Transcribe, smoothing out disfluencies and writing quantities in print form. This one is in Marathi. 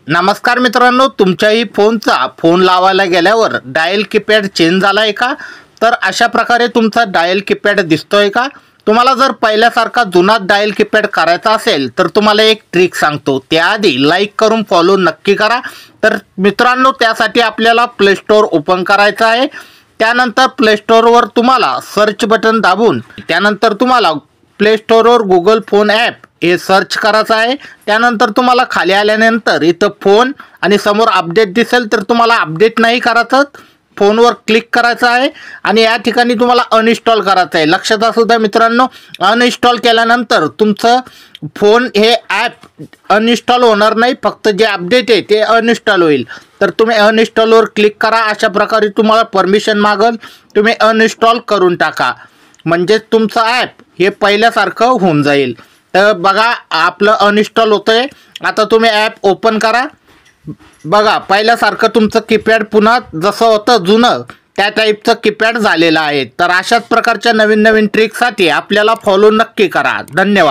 नमस्कार मित्रांनो, तुमच्याही फोनचा फोन लावायला गेल्यावर डायल कीपॅड चेंज झाला आहे का? तर अशा प्रकारे तुमचा डायल कीपॅड दिसतोय का? तुम्हाला जर पहिल्यासारखा जुना डायल कीपॅड करायचा असेल तर तुम्हाला एक ट्रिक सांगतो. त्याआधी लाईक करून फॉलो नक्की करा. तर मित्रांनो, त्यासाठी आपल्याला प्ले स्टोअर ओपन करायचं आहे. त्यानंतर प्ले स्टोअरवर तुम्हाला सर्च बटन दाबून त्यानंतर तुम्हाला प्ले स्टोअरवर गुगल फोन ॲप हे सर्च करायचं आहे. त्यानंतर तुम्हाला खाली आल्यानंतर इथं फोन आणि समोर अपडेट दिसेल, तर तुम्हाला अपडेट नाही करायचं, फोनवर क्लिक करायचं आहे आणि या ठिकाणी तुम्हाला अनइन्स्टॉल करायचं आहे. लक्षात असू द्या मित्रांनो, अनइन्स्टॉल केल्यानंतर तुमचं फोन हे ॲप अनइन्स्टॉल होणार नाही, फक्त जे अपडेट आहे ते अनइन्स्टॉल होईल. तर तुम्ही अनइन्स्टॉलवर क्लिक करा. अशा प्रकारे तुम्हाला परमिशन मागेल, तुम्ही अनइन्स्टॉल करून टाका, म्हणजेच तुमचं ॲप हे पहिल्यासारखं होऊन जाईल. तर बघा, आपलं अनइन्स्टॉल होतंय. आता तुम्ही ॲप ओपन करा. बघा, पहिल्यासारखं तुमचं कीपॅड पुन्हा जसं होतं जुनं त्या टाईपचं कीपॅड झालेलं आहे. तर अशाच प्रकारच्या नवीन नवीन ट्रिकसाठी आपल्याला फॉलो नक्की करा. धन्यवाद.